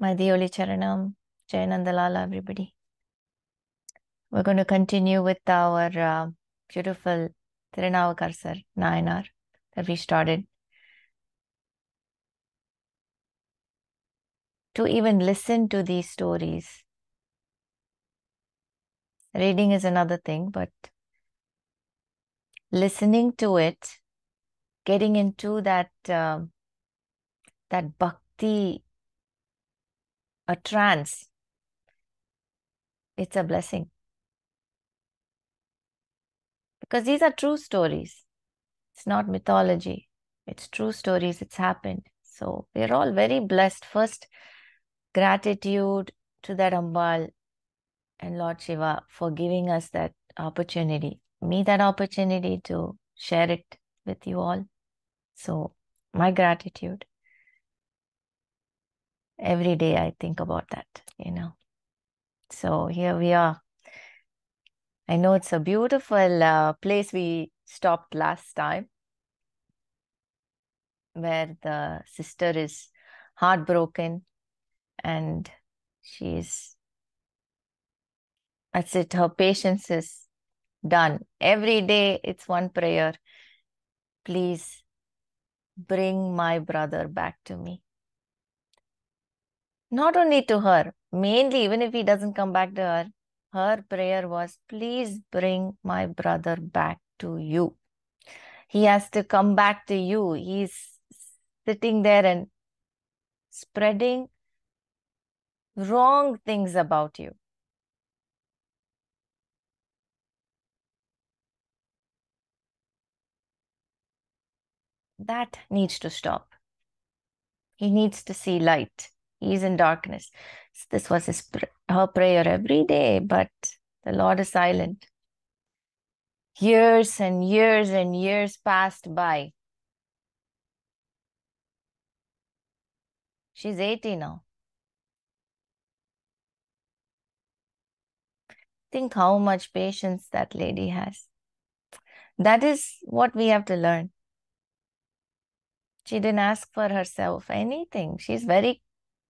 Mathioli Charanam, Jayanandalala, everybody. We're going to continue with our beautiful Thirunavukkarasar, nayanar, that we started. To even listen to these stories. Reading is another thing, but listening to it, getting into that bhakti, a trance, it's a blessing. Because these are true stories. It's not mythology. It's true stories. It's happened. So we're all very blessed. First, gratitude to that Ambal and Lord Shiva for giving us that opportunity. Me that opportunity to share it with you all. So my gratitude. Every day I think about that, So here we are. I know it's a beautiful place we stopped last time, where the sister is heartbroken and that's it, her patience is done. Every day it's one prayer. Please bring my brother back to me. Not only to her, mainly even if he doesn't come back to her prayer was, please bring my brother back to you. He has to come back to you. He's sitting there and spreading wrong things about you. That needs to stop. He needs to see light. He's in darkness. This was her prayer every day, but the Lord is silent. Years and years and years passed by. She's 80 now. Think how much patience that lady has. That is what we have to learn. She didn't ask for herself anything. She's very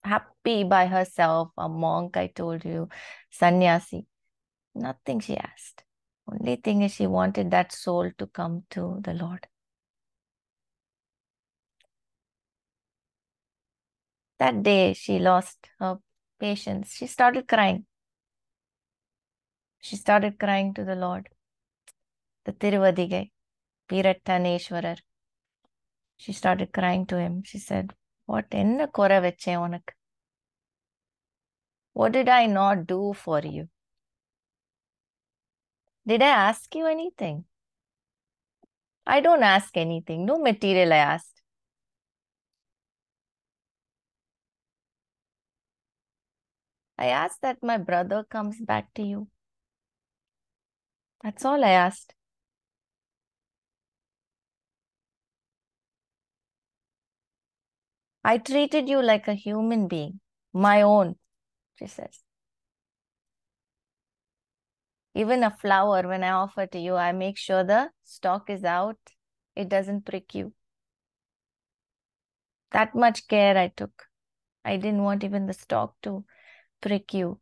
happy by herself. A monk, I told you, sannyasi. Nothing she asked. Only thing is she wanted that soul to come to the Lord. That day she lost her patience. She started crying. She started crying to the Lord. The Thiruvadhigai, Pirattaneshwarar. She started crying to him. She said, what enna kora veche unak? What did I not do for you? Did I ask you anything? I don't ask anything. No material I asked. I asked that my brother comes back to you. That's all I asked. I treated you like a human being, my own, she says. Even a flower, when I offer to you, I make sure the stalk is out. It doesn't prick you. That much care I took. I didn't want even the stalk to prick you.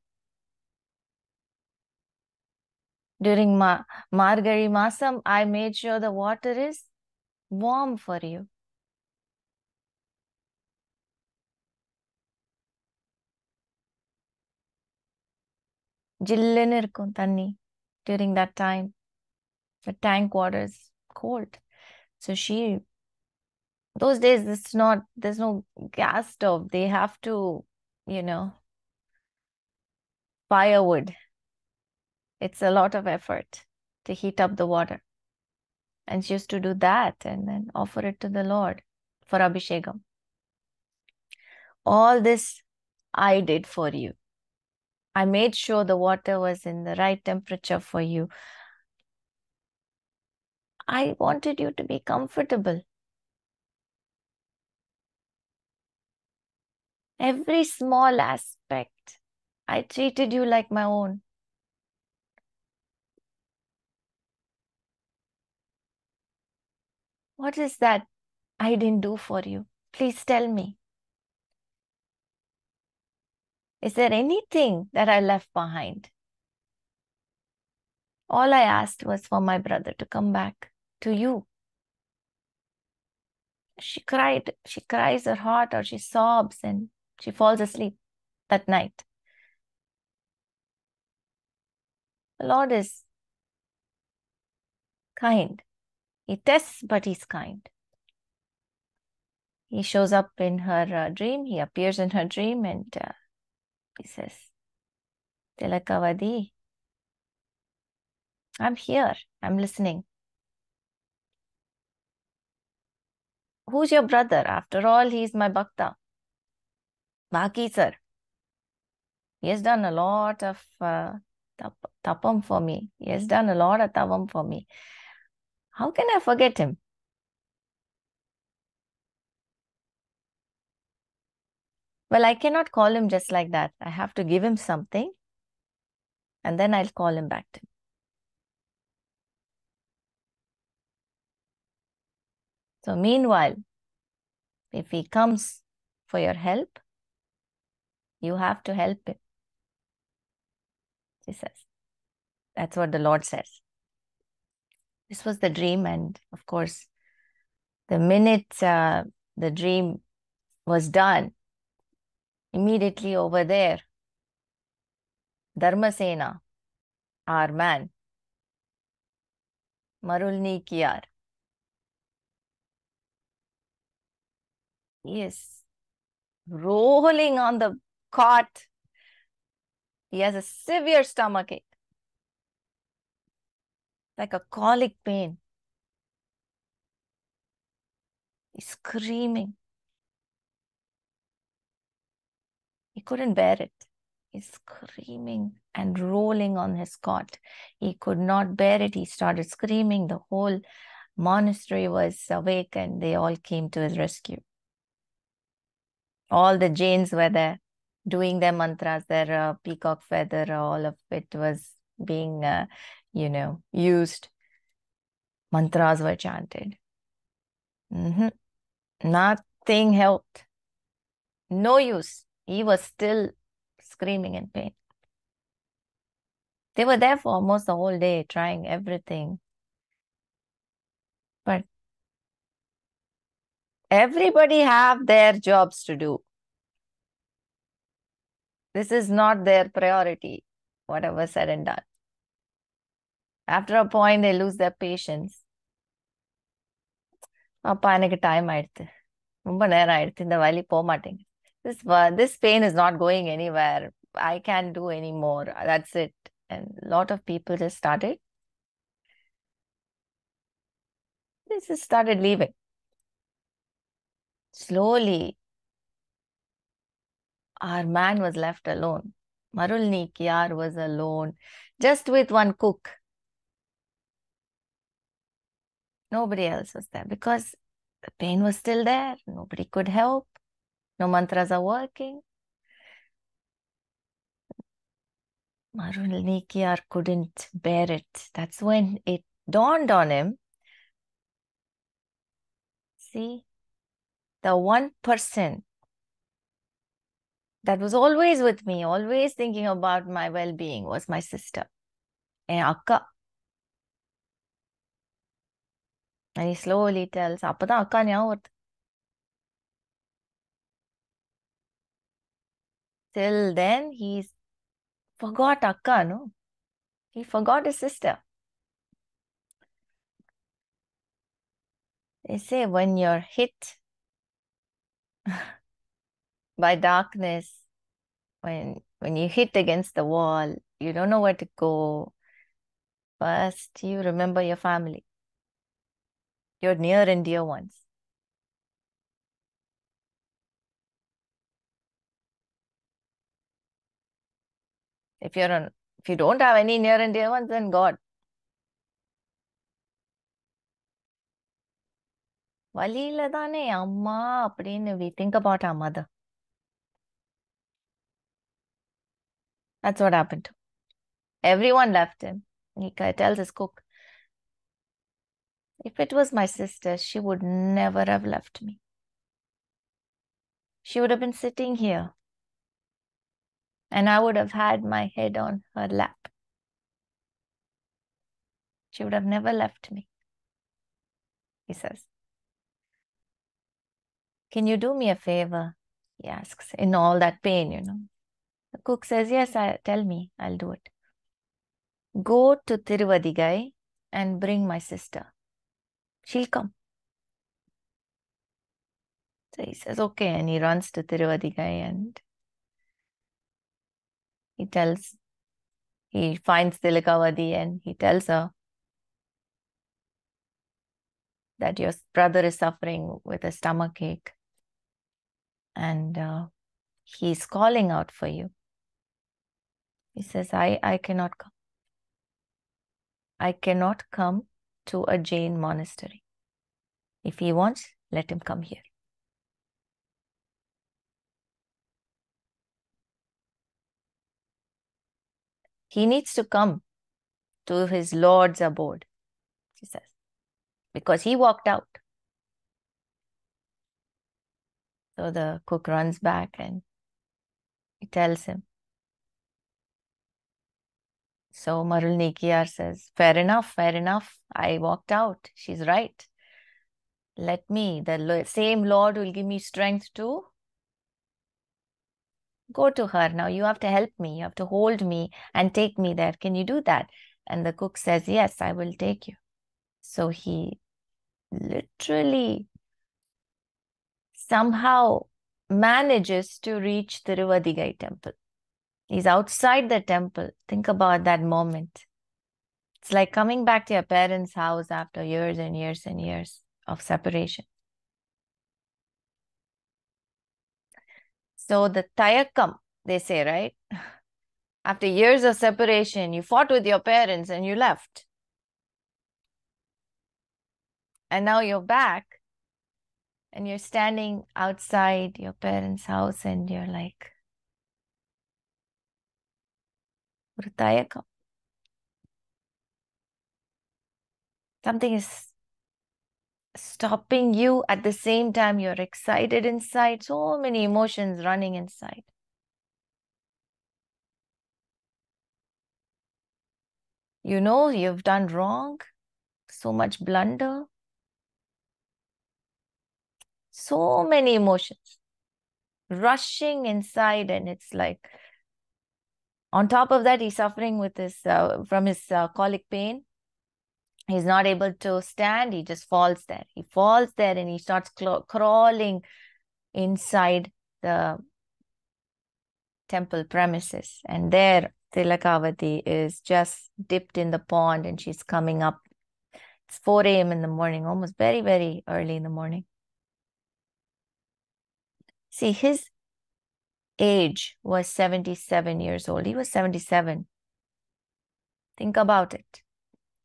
During Margari Masam, I made sure the water is warm for you. Jillenu irukkum thanni during that time. The tank water is cold. So those days, there's no gas stove. They have to, firewood. It's a lot of effort to heat up the water. And she used to do that and then offer it to the Lord for Abhishekam. All this I did for you. I made sure the water was in the right temperature for you. I wanted you to be comfortable. Every small aspect, I treated you like my own. What is that I didn't do for you? Please tell me. Is there anything that I left behind? All I asked was for my brother to come back to you. She cried. She cries her heart out. She sobs and she falls asleep that night. The Lord is kind. He tests, but he's kind. He shows up in her dream. He appears in her dream and he says, Thilagavathi, I'm here. I'm listening. Who's your brother? After all, he's my bhakta. Baki sir. He has done a lot of tapam for me. He has done a lot of tavam for me. How can I forget him? Well, I cannot call him just like that. I have to give him something and then I'll call him back to him. So meanwhile, if he comes for your help, you have to help him. She says. That's what the Lord says. This was the dream, and of course, the minute the dream was done, immediately over there, Dharmasena, our man, Marulni Kiyar, he is rolling on the cot. He has a severe stomachache, like a colic pain. He's screaming. He couldn't bear it. He's screaming and rolling on his cot. He could not bear it. He started screaming. The whole monastery was awake and they all came to his rescue. All the Jains were there doing their mantras, their peacock feather, all of it was being, used. Mantras were chanted. Nothing helped. No use. He was still screaming in pain. They were there for almost the whole day, trying everything. But everybody have their jobs to do. This is not their priority, whatever said and done. After a point, they lose their patience. அப்பா எனக்கு time ஆயிடுத்து ரொம்ப நேரம் ஆயிடுத்து இந்த வலி போக மாட்டேங்குது this pain is not going anywhere. I can't do anymore. That's it. And a lot of people just started leaving. Slowly, our man was left alone. Marulni Kiyar was alone, just with one cook. Nobody else was there because the pain was still there. Nobody could help. No mantras are working. Marulni Kiyar couldn't bear it. That's when it dawned on him. See, the one person that was always with me, always thinking about my well-being was my sister, and Akka. And he slowly tells, Appadan Akka ஞாபகம் வருது. Till then, he forgot Akka, no? He forgot his sister. They say when you're hit by darkness, when you hit against the wall, you don't know where to go. First, you remember your family, your near and dear ones. If you don't have any near and dear ones, then God. வழியில தானே அம்மா அப்படின்னு we think about our mother. That's what happened to him. Everyone left him. He tells his cook, if it was my sister, she would never have left me. She would have been sitting here. and I would have had my head on her lap. She would have never left me, he says. Can you do me a favor? He asks, in all that pain, The cook says, yes, tell me, I'll do it. Go to Thiruvadhigai and bring my sister. She'll come. So he says, okay, and he runs to Thiruvadhigai and he finds Thilagavathi and he tells her that your brother is suffering with a stomach ache and he's calling out for you. He says, I cannot come. I cannot come to a Jain monastery. If he wants, let him come here. He needs to come to his Lord's abode, she says, because he walked out. So the cook runs back and he tells him. So Marul Nikiyar says, fair enough. I walked out. She's right. Let me, the same Lord will give me strength to go to her. Now you have to help me. You have to hold me and take me there. Can you do that? And the cook says, yes, I will take you. So he literally somehow manages to reach Thiruvadhigai temple. He's outside the temple. Think about that moment. It's like coming back to your parents' house after years and years and years of separation. So the tayakam, they say, right? After years of separation, you fought with your parents and you left. And now you're back and you're standing outside your parents' house and you're like, tayakam. Something is stopping you. At the same time, you're excited inside. So many emotions running inside. You know you've done wrong. So much blunder. So many emotions rushing inside, and it's like, on top of that, he's suffering with his from his colic pain. He's not able to stand. He just falls there. He falls there and he starts crawling inside the temple premises. And there, Thilagavathi is just dipped in the pond and she's coming up. It's 4 a.m. in the morning, almost very, very early in the morning. See, his age was 77 years old. He was 77. Think about it.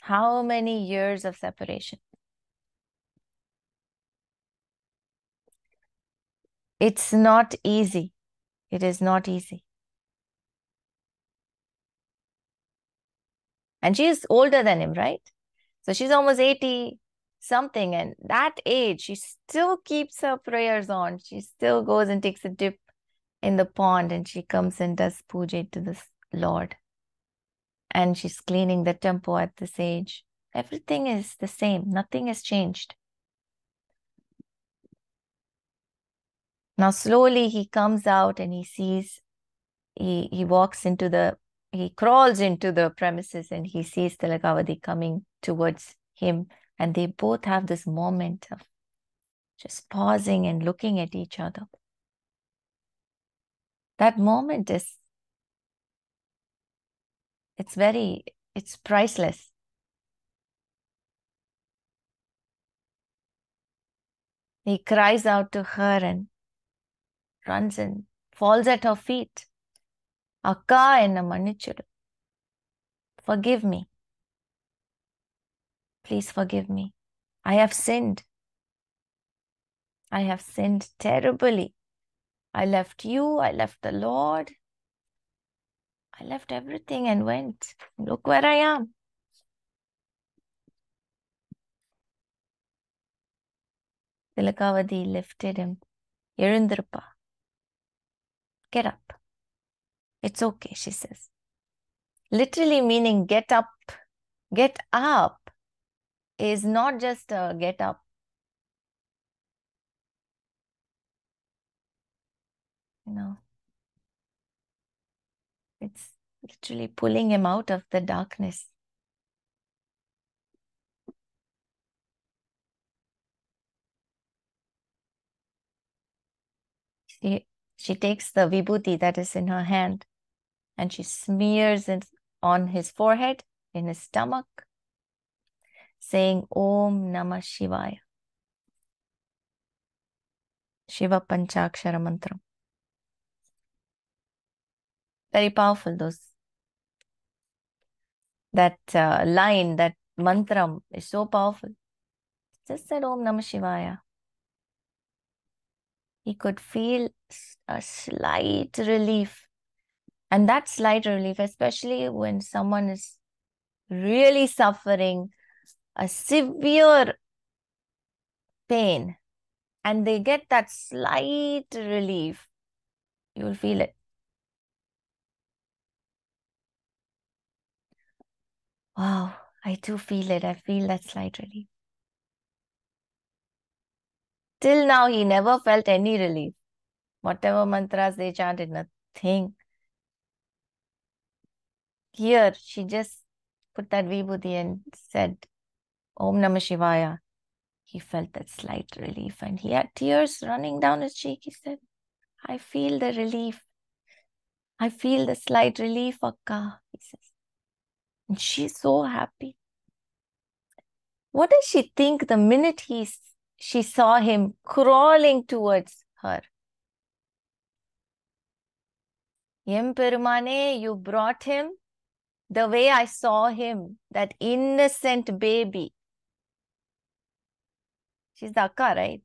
How many years of separation? It's not easy. It is not easy. And she's older than him, right? So she's almost 80 something. And that age, she still keeps her prayers on. She still goes and takes a dip in the pond and she comes and does puja to the Lord. And she's cleaning the temple at this age. Everything is the same. Nothing has changed. Now slowly he comes out and he sees, he crawls into the premises and he sees Thilagavathi coming towards him. And they both have this moment of just pausing and looking at each other. That moment it's priceless. He cries out to her and runs and falls at her feet. Akka enna mannichidu. Forgive me. Please forgive me. I have sinned. I have sinned terribly. I left you. I left the Lord. I left everything and went. Look where I am. Thilagavathi lifted him. Irundirpa. Get up. It's okay, she says. Literally meaning get up. Get up is not just a get up. It's literally pulling him out of the darkness. She takes the vibhuti that is in her hand and she smears it on his forehead, in his stomach, saying Om Namah Shivaya. Shiva Panchakshara Mantra. Very powerful, that line, that mantra is so powerful. Just said Om Namah Shivaya. He could feel a slight relief. And that slight relief, especially when someone is really suffering a severe pain and they get that slight relief, you will feel it. Wow, I do feel it. I feel that slight relief. Till now, he never felt any relief. Whatever mantras they chanted, nothing. Here, she just put that vibhuti and said, Om Namah Shivaya. He felt that slight relief and he had tears running down his cheek. He said, I feel the relief. I feel the slight relief, Akka, he says. And she's so happy. What does she think the minute she saw him crawling towards her? Yempirumane, you brought him the way I saw him, that innocent baby. She's the Akka, right?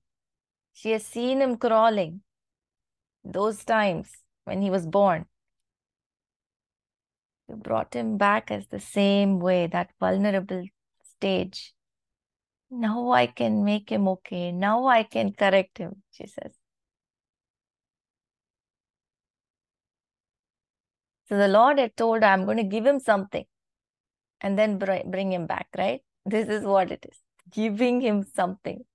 She has seen him crawling those times when he was born. You brought him back as the same way, that vulnerable stage. Now I can make him okay. Now I can correct him, she says. So the Lord had told her, I'm going to give him something and then bring him back, right? This is what it is. Giving him something.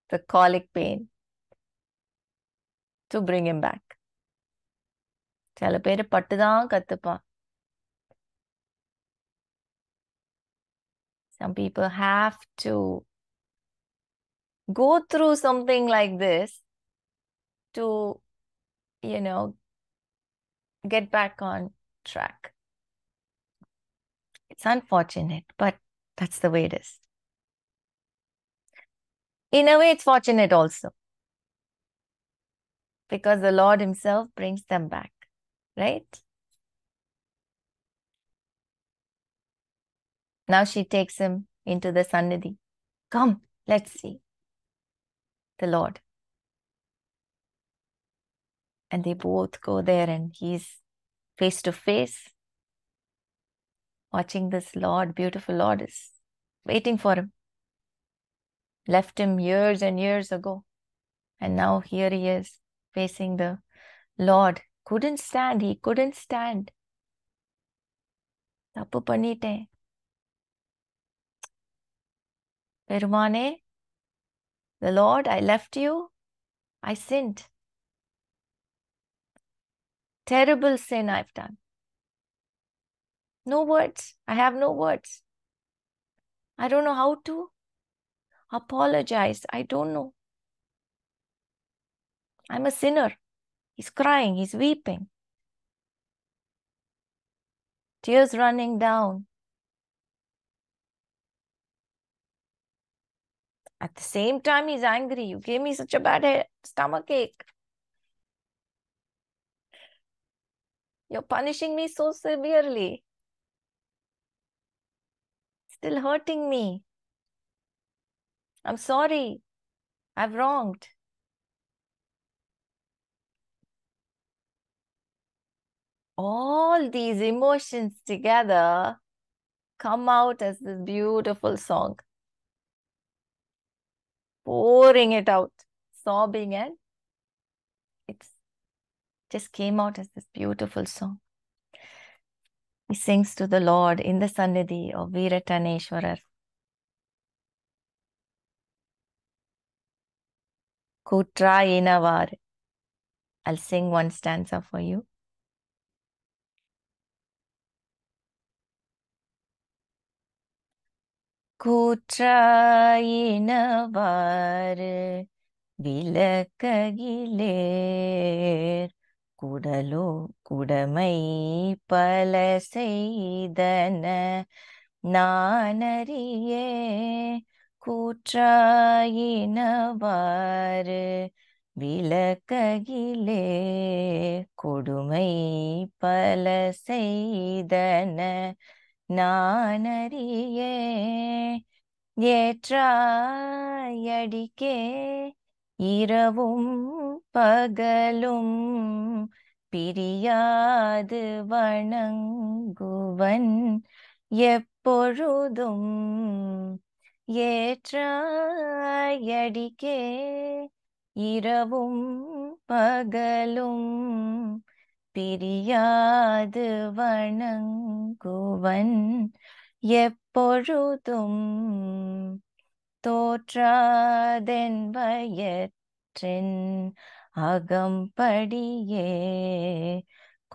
The colic pain to bring him back. சில பேர் பட்டுதான் கத்துப்பான். Some people have to go through something like this to, get back on track. It's unfortunate, but that's the way it is. In a way, it's fortunate also. Because the Lord himself brings them back, right? Now she takes him into the Sannidhi. Come, let's see the Lord. And they both go there and he's face to face, watching this Lord, beautiful Lord is waiting for him. Left him years and years ago. And now here he is facing the Lord. Couldn't stand. He couldn't stand. Tappu pannite. Perumane, the Lord, I left you. I sinned. Terrible sin I've done. No words. I have no words. I don't know how to apologize. I don't know. I'm a sinner. He's crying. He's weeping. Tears running down. At the same time, he's angry. You gave me such a bad stomach ache. You're punishing me so severely. Still hurting me. I'm sorry. I've wronged. All these emotions together come out as this beautiful song. Pouring it out, sobbing and Just came out as this beautiful song. He sings to the Lord in the Sannidhi of Veerataneshwarar. Kutra Inavar. I'll sing one stanza for you. Kutra Inavar. விளக்ககிலேர் குடலோ குடமை பல செய்தன நானறியே கூற்றாயினவாறு விளக்ககிலே கொடுமை பல செய்தன நானறியே ஏற்றாயடிக்கே இரவும் பகலும் பிரியாது வணங்குவன் எப்பொழுதும் ஏற்றாயடிக்கே இரவும் பகலும் பிரியாது வணங்குவன் எப்பொழுதும் தோற்றாதென் வயற்றின் அகம்படியே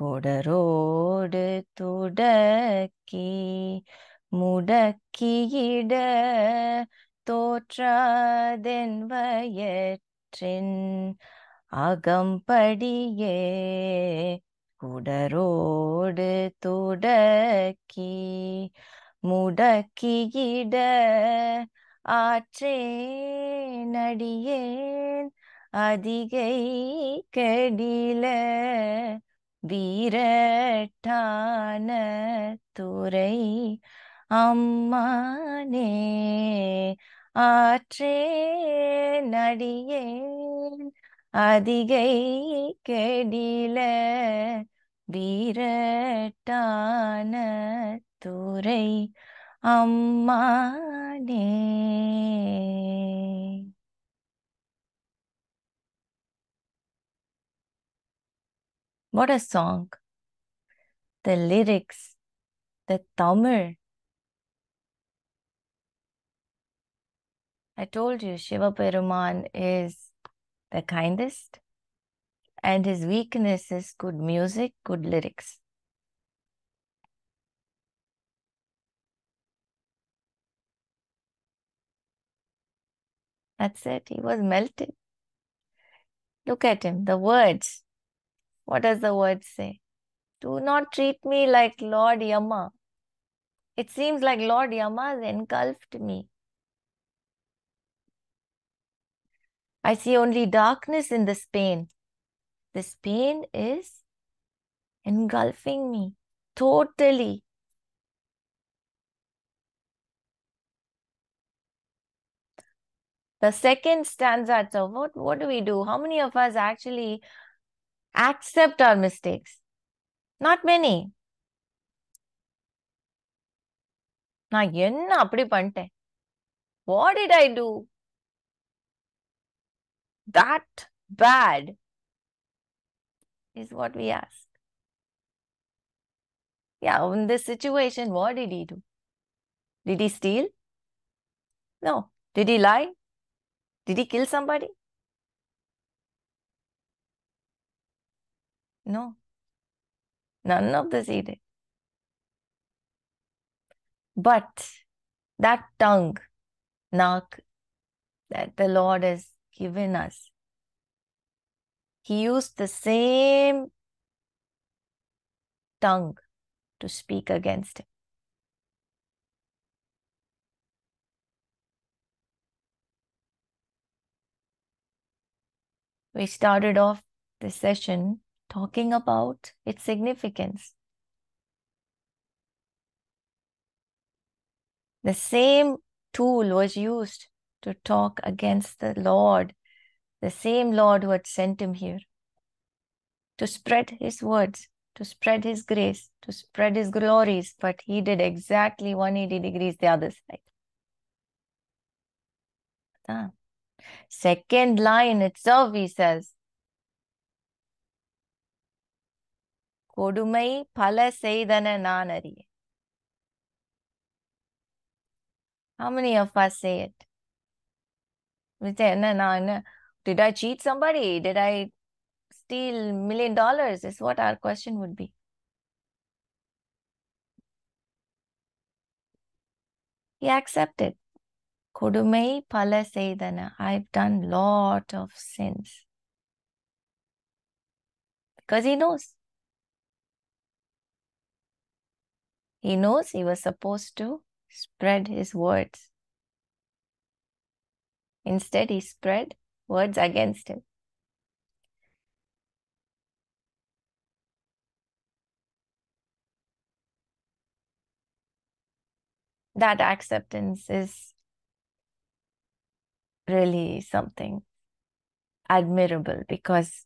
கொடரோடு துடக்கி முடக்கியிட தோற்றாதென் வயற்றின் அகம்படியே குடரோடு துடக்கி முடக்கியிட ஆற்றேனடியேன் அதிகை கெடில வீரட்டான துறை அம்மானே ஆற்றேனடியேன் அதிகை கெடில வீரட்டான துறை அம்மானே. What a song. The lyrics, the Tamil. I told you Shiva Peruman is the kindest and his weakness is good music, good lyrics. That's it. He was melted. Look at him. The words. What does the word say? Do not treat me like Lord Yama. It seems like Lord Yama has engulfed me. I see only darkness in this pain. This pain is engulfing me totally. The second stanza, so what do we do? How many of us actually accept our mistakes? Not many. நான் என்ன அப்படி பண்ணிட்டேன்? What did I do that bad is what we ask. Yeah, in this situation, what did he do? Did he steal? No. Did he lie? Did he kill somebody? No. None of this he did. But that tongue, nak, that the Lord has given us, he used the same tongue to speak against him. We started off this session talking about its significance. The same tool was used to talk against the Lord, the same Lord who had sent him here to spread his words, to spread his grace, to spread his glories, but he did exactly 180 degrees the other side. Second line itself, he says, Kodumai pala seidana nanari. How many of us say it? We say, no, no, no. Did I cheat somebody? Did I steal $1 million? Is what our question would be. He accepted. Kodumai pala seidana. I've done lot of sins. Because he knows. He knows he was supposed to spread his words. Instead, he spread words against him. That acceptance is really something admirable, because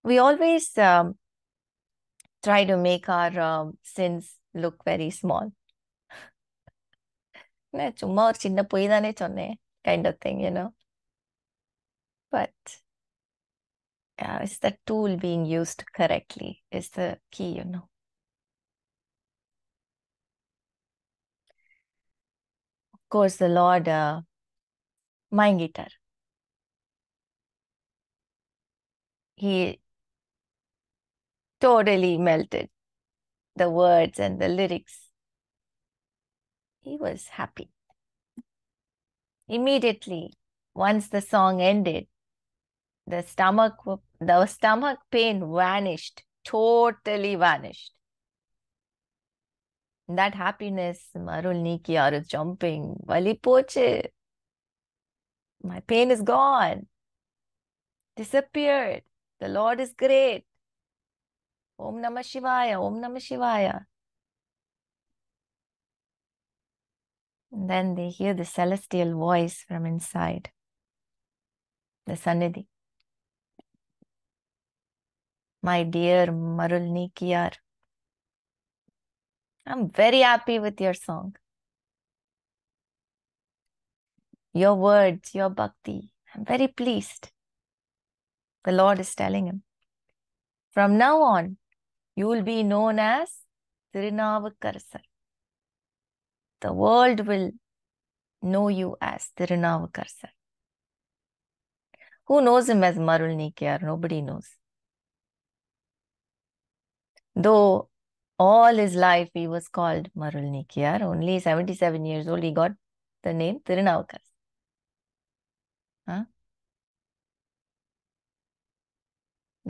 we always try to make our sins look very small. சும்மா ஒரு சின்ன பொய் தானே சொன்னேன் kind of thing, But it's the tool being used correctly is the key, Of course, the Lord மயங்கிட்டார். He totally melted the words and the lyrics. He was happy. Immediately, once the song ended, the stomach pain vanished, totally vanished. That happiness, Marul Nikiar is jumping, Vali poche. My pain is gone, disappeared. The Lord is great. Om Namah Shivaya, Om Namah Shivaya. And then they hear the celestial voice from inside the Sannidhi. My dear Marul Nikiyar, I'm very happy with your song. Your words, your bhakti. I'm very pleased. The Lord is telling him, from now on, you will be known as Thirunavukkarasar. The world will know you as Thirunavukkarasar. Who knows him as Marul Nikiyar? Nobody knows. Though all his life he was called Marul Nikiyar, only 77 years old, he got the name Thirunavukkarasar. Huh?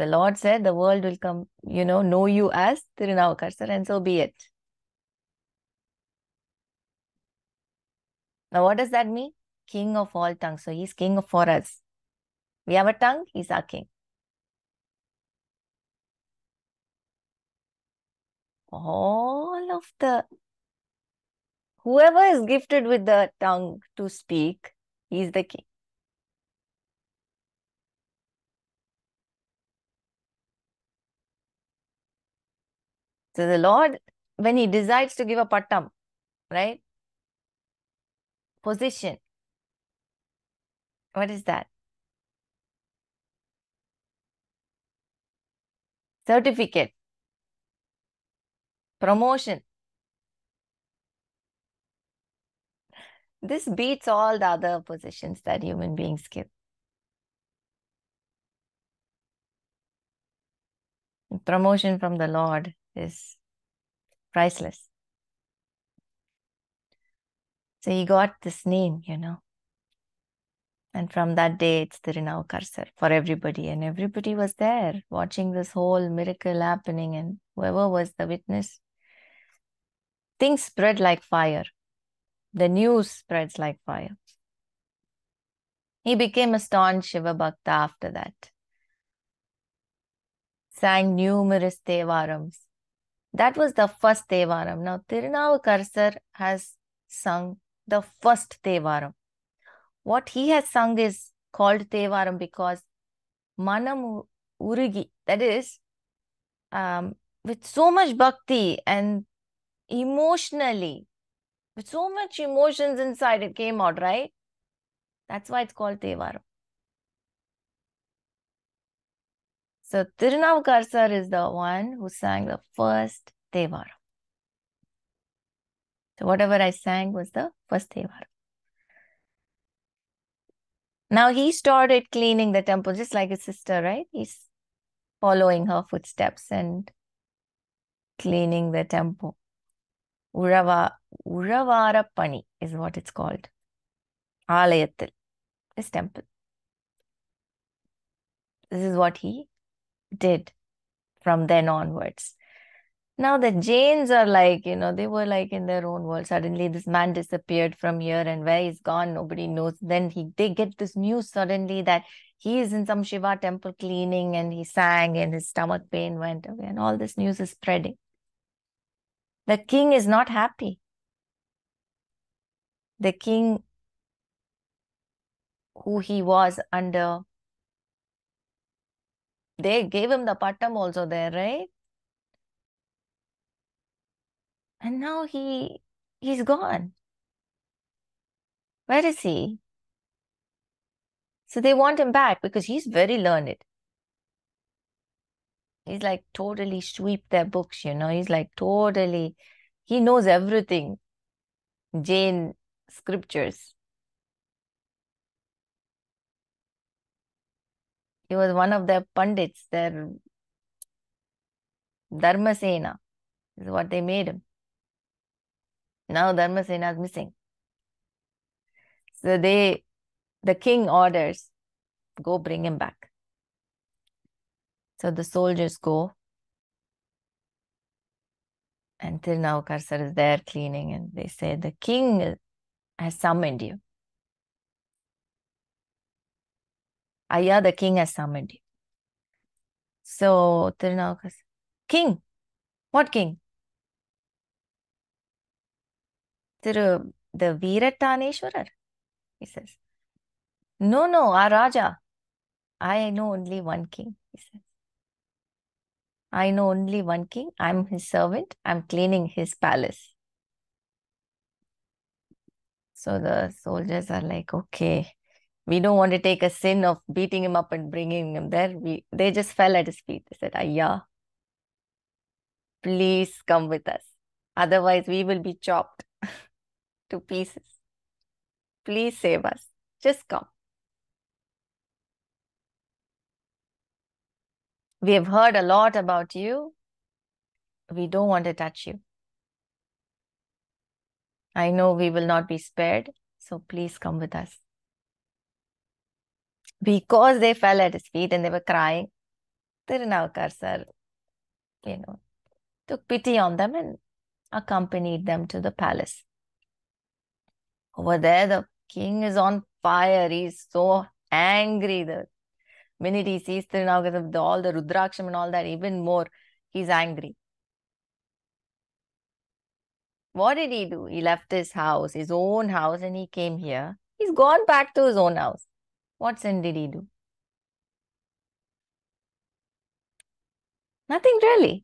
The Lord said the world will come, know you as Thirunavukkarasar, and so be it. Now, what does that mean? King of all tongues. So he's king for us. We have a tongue, he's our king. All of whoever is gifted with the tongue to speak, he's the king. So the Lord, when he decides to give a pattam, right? Position. What is that? Certificate. Promotion. This beats all the other positions that human beings give. Promotion from the Lord is priceless. So he got this name, And from that day, it's Thirunavukkarasar for everybody. And everybody was there watching this whole miracle happening. And whoever was the witness, things spread like fire. The news spreads like fire. He became a staunch Shiva Bhakta after that. Sang numerous Thevarams. That was the first Thevaram. Now, Thirunavukkarasar has sung the first Thevaram. What he has sung is called Thevaram because Manam Urugi, that is, with so much bhakti and emotionally, with so much emotions inside, it came out, right? That's why it's called Thevaram. So Thirunavukkarasar is the one who sang the first Thevaram. So whatever I sang was the first Thevaram. Now he started cleaning the temple just like his sister, right? He's following her footsteps and cleaning the temple. Uzhavarapani is what it's called. Alayathil, this temple. This is what he did from then onwards. Now the Jains are like, they were like in their own world. Suddenly this man disappeared from here and where he's gone, nobody knows. Then they get this news suddenly that he is in some Shiva temple cleaning and he sang and his stomach pain went away and all this news is spreading. The king is not happy. The king who he was under, they gave him the pattam also there, right? And now he's gone. Where is he? So they want him back because he's very learned. He's like totally sweep their books, He's like totally, he knows everything. Jain scriptures. He was one of their pundits, their Dharmasena is what they made him. Now Dharmasena is missing. So the king orders, go bring him back. So the soldiers go. And Thirunavukkarasar is there cleaning and they say, the king has summoned you. Ayya, the king has summoned you. So Thirunavukkarasar, king? What king? The Veerataneshwarar, he says. No, our Raja. I know only one king, he says. I know only one king. I'm his servant. I'm cleaning his palace. So the soldiers are like, okay, we don't want to take a sin of beating him up and bringing him there. They just fell at his feet. They said, Ayya, please come with us. Otherwise, we will be chopped to pieces. Please save us. Just come. We have heard a lot about you. We don't want to touch you. I know we will not be spared, so please come with us. Because they fell at his feet and they were crying, Thirunavukkarasar, took pity on them and accompanied them to the palace. Over there, the king is on fire. He's so angry. The minute he sees Thirunavukkarasar with all the Rudraksham and all that, even more, he's angry. What did he do? He left his house, his own house, and he came here. He's gone back to his own house. What sin did he do? Nothing really.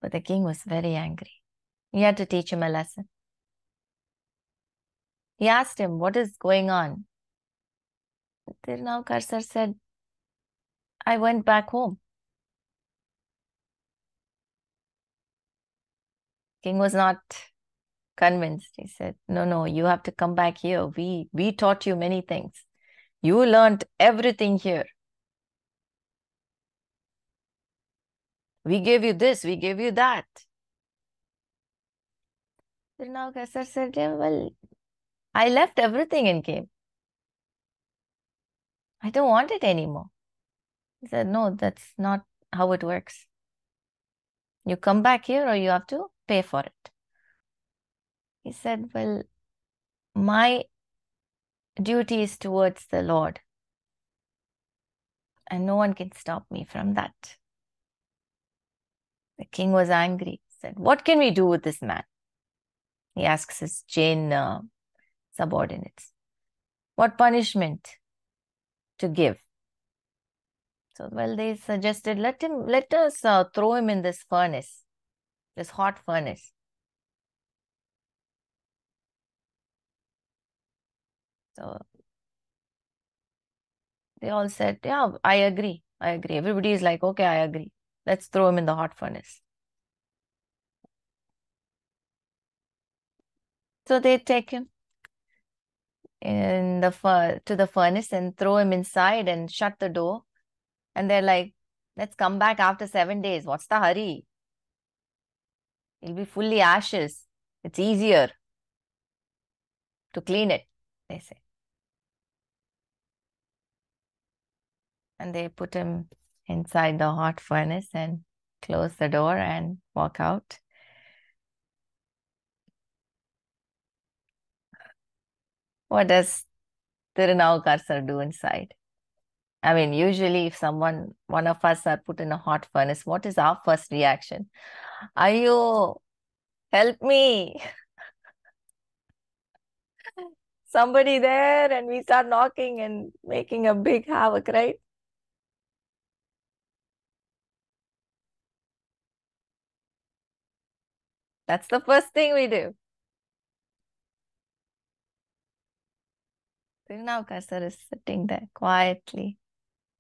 But the king was very angry. He had to teach him a lesson. He asked him, what is going on? Thirunavukkarasar said, I went back home. King was not convinced. He said, no, you have to come back here. We taught you many things. You learned everything here. We gave you this, we gave you that. Thirunavukkarasar said, well, I left everything and came. I don't want it anymore. He said, no, that's not how it works. You come back here or you have to pay for it. He said, well, my duty is towards the Lord. And no one can stop me from that. The king was angry. He said, what can we do with this man? He asks his Jain subordinates. What punishment to give? So, well, they suggested, let us throw him in this furnace, this hot furnace. So They all said, yeah, I agree. I agree. Everybody is like, okay, I agree. Let's throw him in the hot furnace. So they take him in to the furnace and throw him inside and shut the door. And they're like, let's come back after 7 days. What's the hurry? It'll be fully ashes. It's easier to clean it, they say. And they put him inside the hot furnace and close the door and walk out. What does Thirunavukkarasar do inside? I mean, usually if one of us are put in a hot furnace, what is our first reaction? Ayo, help me. Somebody there, and we start knocking and making a big havoc, right? That's the first thing we do. Thirunavukkarasar is sitting there quietly,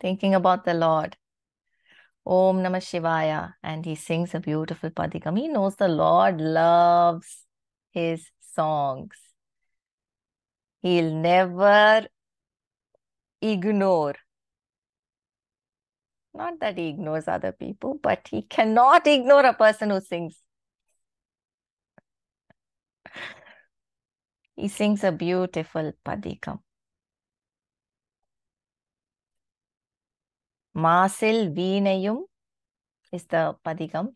thinking about the Lord. Om Namah Shivaya. And he sings a beautiful Padigam. He knows the Lord loves his songs. He'll never ignore. Not that he ignores other people, but he cannot ignore a person who sings. He sings a beautiful Padigam. Masil Veenayum is the Padigam.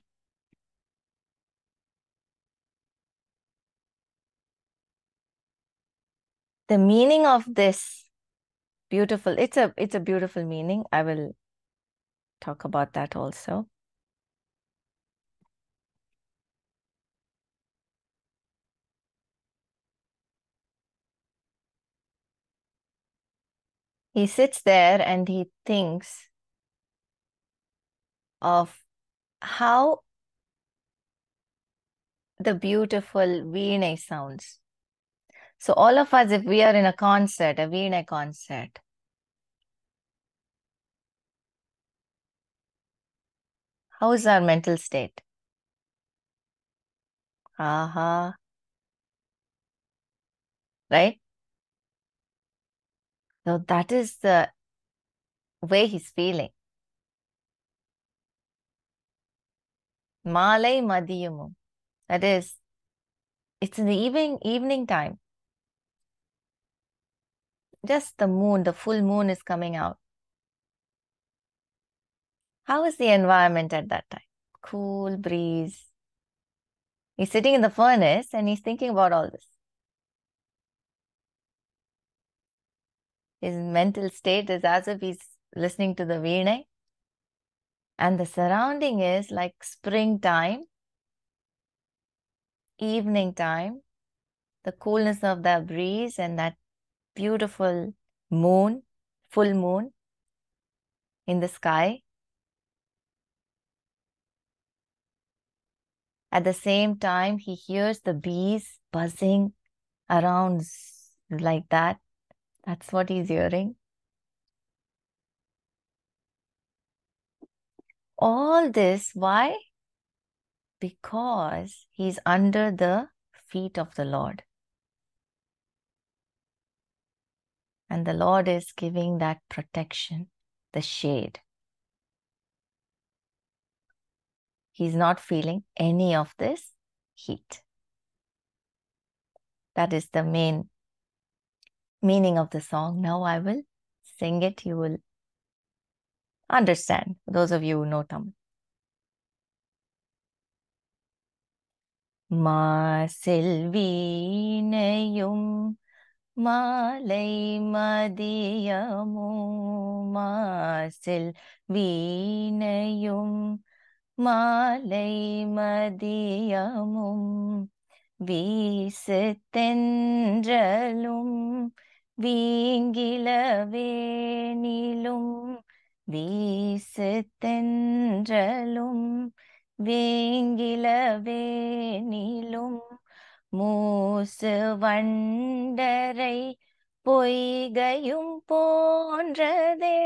The meaning of this beautiful, it's a beautiful meaning. I will talk about that also. He sits there and he thinks of how the beautiful Veena sounds. So all of us, if we are in a concert, a Veena concert, how is our mental state? Aha, right? So that is the way he's feeling. Malai Madiyamum. That is, it's in the evening time. Just the moon, the full moon is coming out. How is the environment at that time? Cool breeze. He's sitting in the furnace and he's thinking about all this. His mental state is as if he's listening to the Veena. And the surrounding is like springtime, evening time, the coolness of the breeze and that beautiful moon, full moon in the sky. At the same time, he hears the bees buzzing around like that. That's what he's hearing. All this, why? Because he's under the feet of the Lord. And the Lord is giving that protection, the shade. He's not feeling any of this heat. That is the main meaning of the song. Now I will sing it. You will understand, those of you who know Tamil. Masil Veenayum Malai Madiyamum Masil Veenayum Malai Madiyamum வீசுதென்றலும் வீங்கிலவேனிலும் வீசுதென்றலும் வேங்கிலவேனிலும் மூசு வண்டரை பொய்கையும் போன்றதே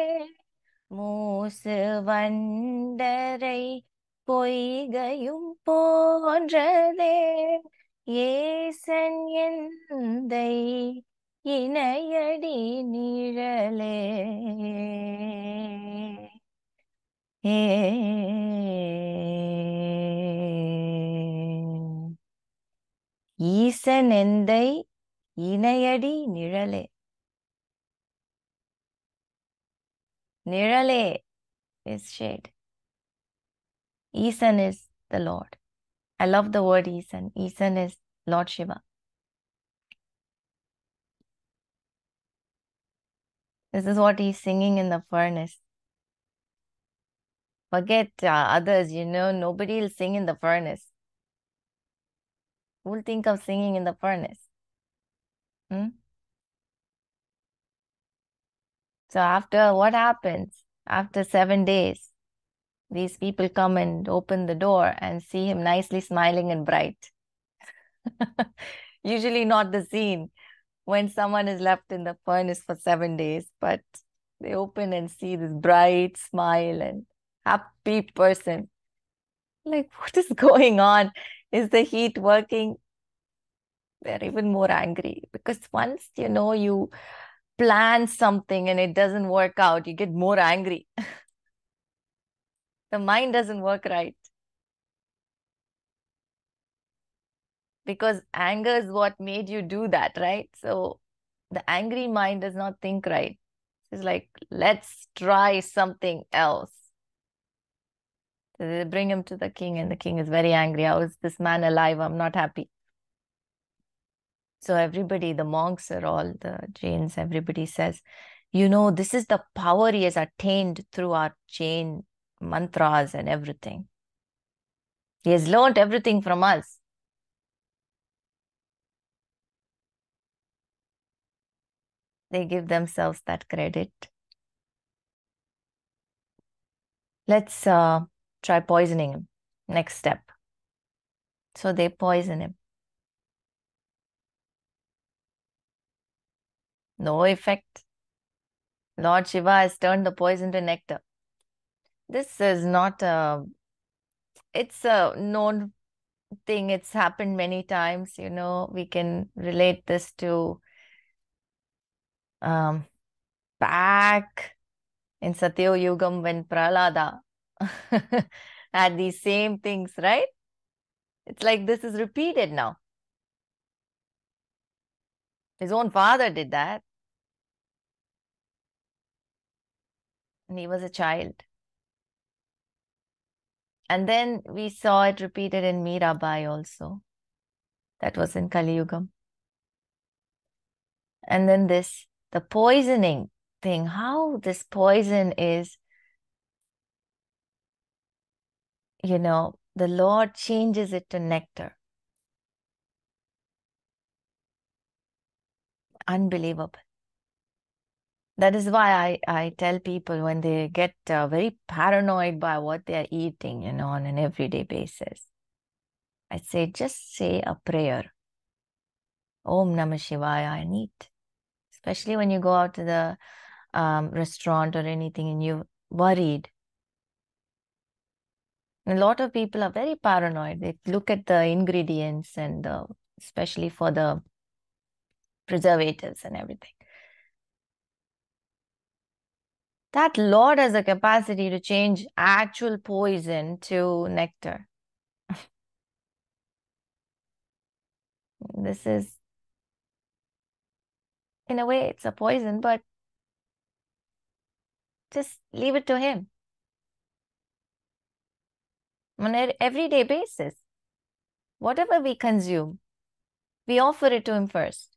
மூசு வண்டரை பொய்கையும் போன்றதே ஏசன் எந்தை இணையடி நிழலே ஏ ஈசன் எந்தை இணையடி நிழலே. Nirale is shade. Isan is the Lord. I love the word Isan. Isan is Lord Shiva. This is what he's singing in the furnace. Forget others, nobody will sing in the furnace. Who will think of singing in the furnace? So after what happens? After 7 days, these people come and open the door and see him nicely smiling and bright. Usually not the scene when someone is left in the furnace for 7 days, but they open and see this bright smile and happy person. Like, what is going on? Is the heat working? They're even more angry because once you plan something and it doesn't work out, you get more angry. The mind doesn't work right. Because anger is what made you do that, right? So the angry mind does not think right. It's like, let's try something else. So they bring him to the king and the king is very angry. How is this man alive? I'm not happy. So everybody, the monks are all, the Jains, everybody says, this is the power he has attained through our Jain mantras and everything. He has learned everything from us. They give themselves that credit. Let's try poisoning him. Next step. So they poison him. No effect. Lord Shiva has turned the poison to nectar. This is not it's a known thing. It's happened many times. We can relate this to back in Satya Yugam when Prahlada had these same things, right? It's like this is repeated now. His own father did that. And he was a child. And then we saw it repeated in Mirabai also. That was in Kali Yugam. And then the poisoning thing, how this poison is, the Lord changes it to nectar. Unbelievable. That is why I tell people when they get very paranoid by what they are eating, on an everyday basis, I say, just say a prayer. Om Namah Shivaya and eat. Especially when you go out to the restaurant or anything and you're worried. A lot of people are very paranoid. They look at the ingredients and especially for the preservatives and everything. That Lord has the capacity to change actual poison to nectar. This is, in a way, it's a poison, but just leave it to him. On an everyday basis, whatever we consume, we offer it to him first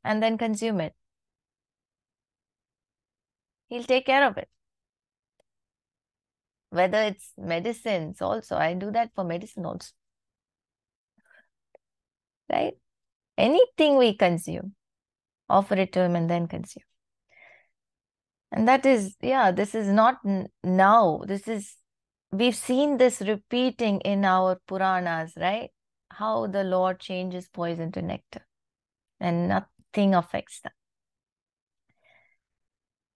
and then consume it. He'll take care of it. Whether it's medicines also, I do that for medicine also. Right? Anything we consume, offer it to him and then consume. And that is, this is not now. We've seen this repeating in our Puranas, right? How the Lord changes poison to nectar. And thing affects them.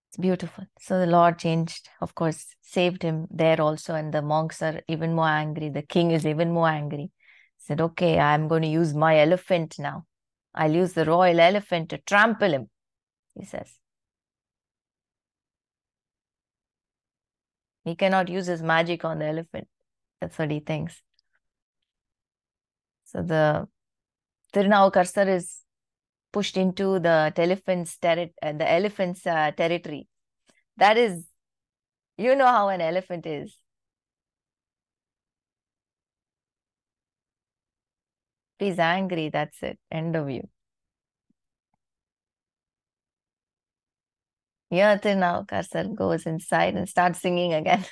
It's beautiful. So the Lord changed, of course, saved him there also. And the monks are even more angry. The king is even more angry. Said, okay, I'm going to use my elephant now. I'll use the royal elephant to trample him, he says. He cannot use his magic on the elephant. That's what he thinks. So the Thirunavukkarasar is pushed into the elephant's territory. That is, you know how an elephant is. If he's angry, that's it. End of you. Here Thirunavukkarasar goes inside and starts singing again.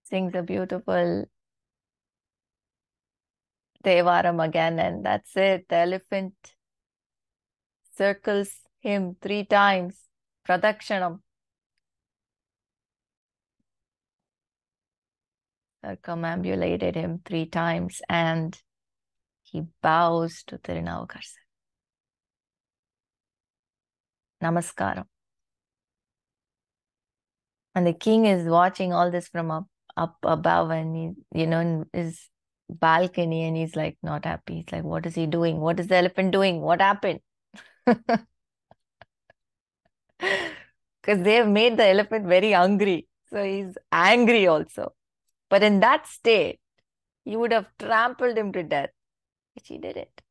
Sings a beautiful Thevaram again, and that's it. The elephant circles him 3 times. Pradakshanam. Circumambulated him 3 times, and he bows to Thirunavukkarasar. Namaskaram. And the king is watching all this from up above, and he, in his balcony, and he's like not happy. He's like, what is he doing? What is the elephant doing? What happened? Because they have made the elephant very hungry. So he's angry also. But in that state, he would have trampled him to death, which he didn't.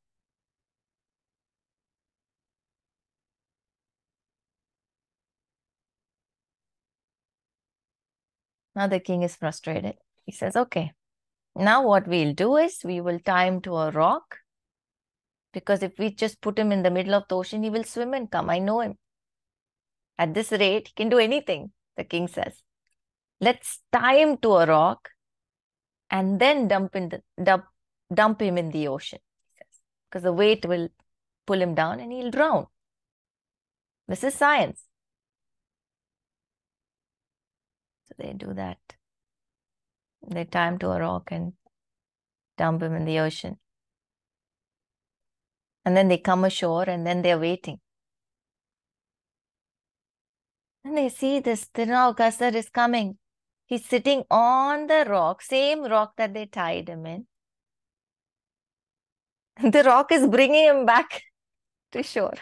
Now the king is frustrated. He says, okay, now what we'll do is we will tie him to a rock, because if we just put him in the middle of the ocean, he will swim and come. I know him. At this rate, he can do anything, the king says. Let's tie him to a rock and then dump him in the ocean, he says, because the weight will pull him down and he'll drown. This is science. So they do that. They tie him to a rock and dump him in the ocean. And then they come ashore, and then they're waiting. And they see this Thirunavukkarasar is coming. He's sitting on the rock, same rock that they tied him in. The rock is bringing him back to shore.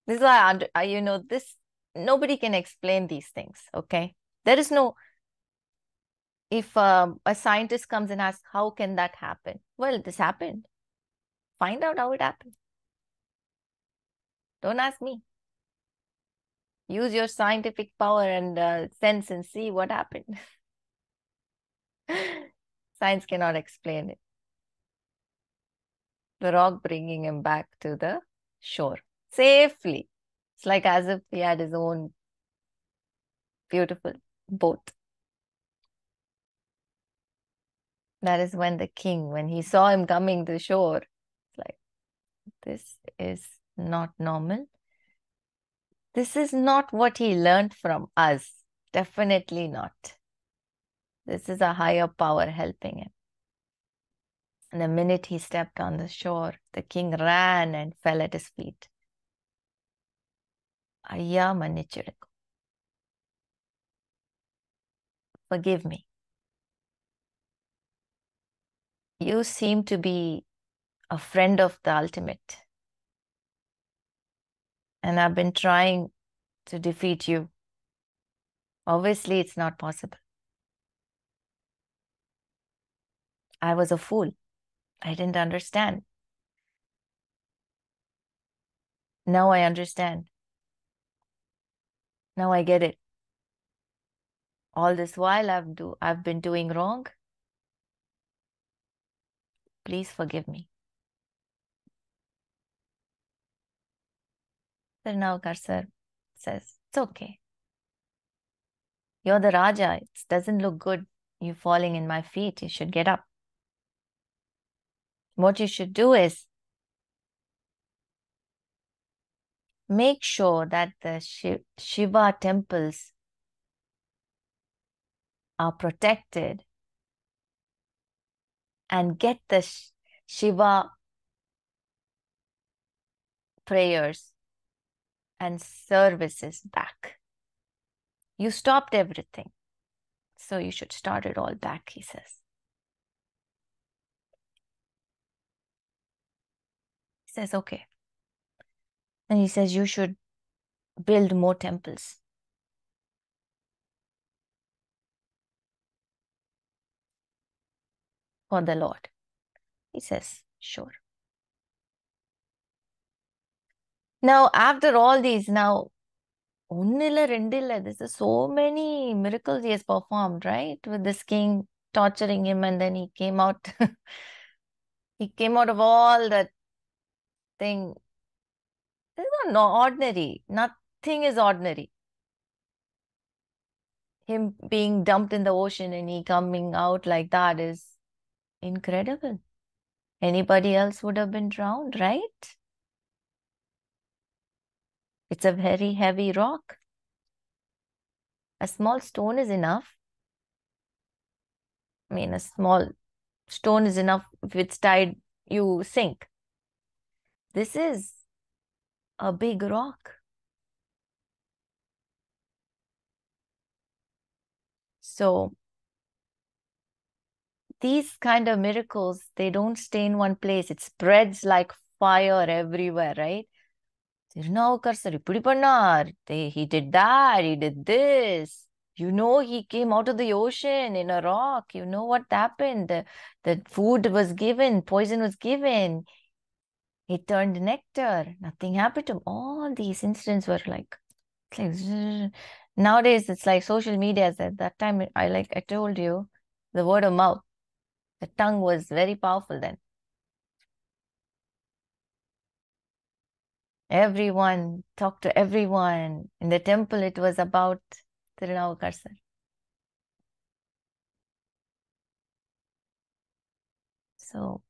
This is why nobody can explain these things, okay? There is no, if a scientist comes and asks, how can that happen? Well, this happened. Find out how it happened. Don't ask me. Use your scientific power and sense and see what happened. Science cannot explain it. The rock bringing him back to the shore safely. It's like as if he had his own beautiful boat. That is when the king, when he saw him coming to shore, it's like, this is not normal. This is not what he learned from us. Definitely not. This is a higher power helping him. And the minute he stepped on the shore, the king ran and fell at his feet. Ayya manichidakku. Forgive me. You seem to be a friend of the ultimate. And I've been trying to defeat you. Obviously, it's not possible. I was a fool. I didn't understand. Now I understand. Now I get it. All this while I've been doing wrong. Please forgive me. Thirunavukkarasar says, it's okay. You're the Raja. It doesn't look good, you falling in my feet. You should get up. What you should do is make sure that the Shiva temples are protected and get the Shiva prayers and services back. You stopped everything, so you should start it all back, he says. He says, okay. And he says, you should build more temples. For the Lord. He says, sure. Now, after all these, now, this is so many miracles he has performed, right? With this king torturing him, and then he came out. He came out of all that thing. It's not ordinary. Nothing is ordinary. Him being dumped in the ocean and he coming out like that is incredible. Anybody else would have been drowned, right? It's a very heavy rock. A small stone is enough. I mean, a small stone is enough. If it's tied, you sink. This is a big rock. So these kind of miracles, they don't stay in one place. It spreads like fire everywhere, right? Thirunavukkarasar இப்படி பண்ணார். He did that, he did this. You know, he came out of the ocean in a rock. You know what happened? The food was given, poison was given. It turned nectar. Nothing happened to him. All these incidents were like nowadays it's like social media. At that time, I told you, the word of mouth. The tongue was very powerful then. Everyone talked to everyone. In the temple, it was about Thirunavukkarasar. So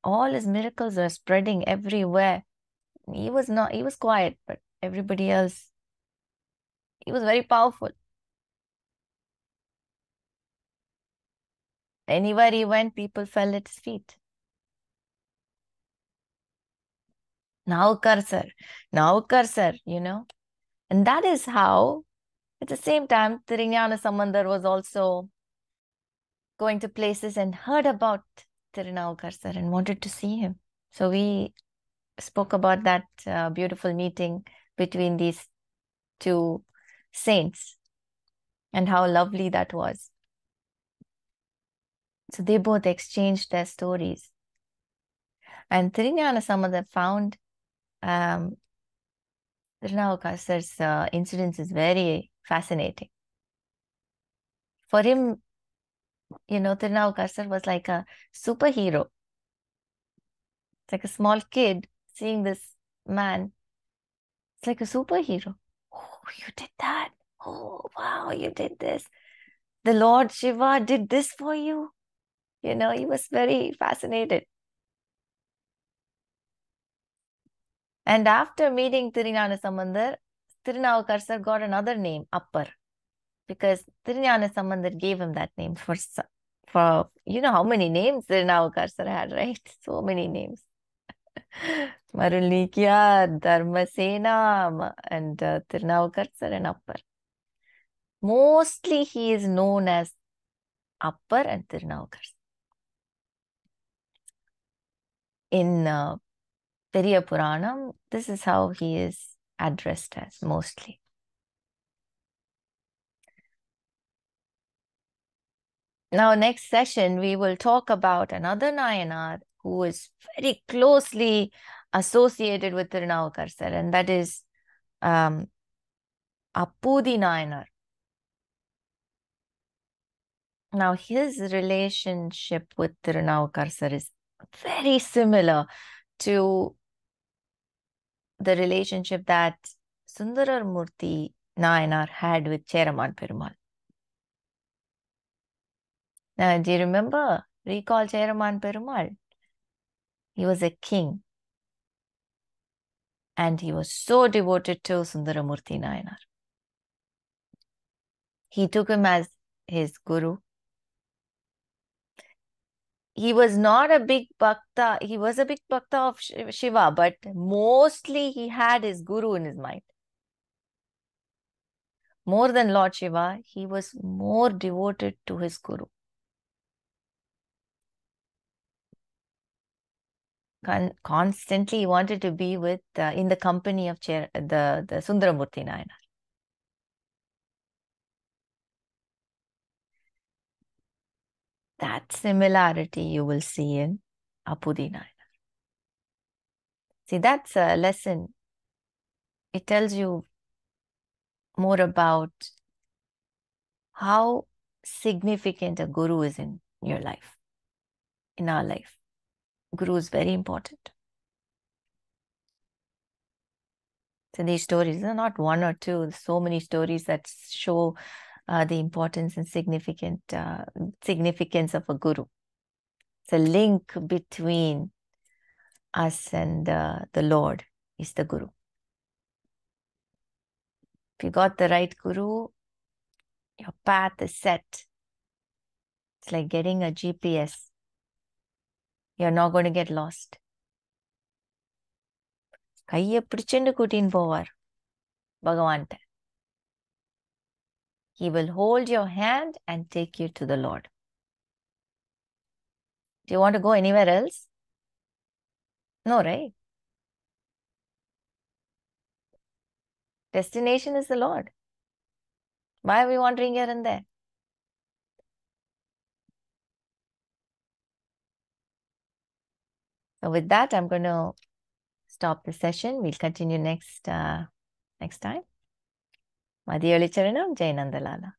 all his miracles were spreading everywhere. He was quiet, but everybody else, he was very powerful. Anywhere he went, people fell at his feet. Navukkarasar, you know. And that is how, at the same time, Thirignana Sambandar was also going to places and heard about Thirunavukkarasar and wanted to see him. So we spoke about that beautiful meeting between these two saints and how lovely that was. So they both exchanged their stories. And Thirignana Sambandar found Thirunavukkarasar's incidents is very fascinating. For him, you know, Thirunavukkarasar was like a superhero. It's like a small kid seeing this man. It's like a superhero. Oh, you did that. Oh, wow, you did this. The Lord Shiva did this for you. You know, he was very fascinated. And after meeting Thirignana Sambandar, Thirunavukkarasar got another name, Appar, because Thirignana Sambandar gave him that name for you know how many names Thirunavukkarasar had, right? So many names. Marulnikya, Dharmasena, and Thirunavukkarasar and Appar. Mostly he is known as Appar and Thirunavukkarasar. In Periya Puranam, this is how he is addressed as mostly. Now, next session, we will talk about another nayanar who is very closely associated with Thirunavukkarasar, and that is Appudi nayanar. Now, his relationship with Thirunavukkarasar is very similar to the relationship that Sundaramurti Nayanar had with Cheraman Perumal. Now, do you remember? Recall Cheraman Perumal. He was a king. And he was so devoted to Sundaramurti Nayanar. He took him as his guru. He was not a big bhakta. He was a big bhakta of Shiva, but mostly he had his guru in his mind. More than Lord Shiva, he was more devoted to his guru. Constantly he wanted to be with in the company of the Sundaramurti Nayanar. That similarity you will see in Appudi Nayanar. See, that's a lesson. It tells you more about how significant a guru is in your life, in our life. Guru is very important. So these stories are not one or two, so many stories that show the importance and significance of a guru. It's a link between us and the Lord is the guru. If you got the right guru, your path is set. It's like getting a GPS. You're not going to get lost. கையை பிடிச்சுண்டு கூட்டின்னு போவார் பகவான்கிட்ட. He will hold your hand and take you to the Lord. Do you want to go anywhere else? No, right? Destination is the Lord. Why are we wandering here and there? So with that, I'm going to stop the session. We'll continue next time. Mathioli Charanam, Jai Nandalala.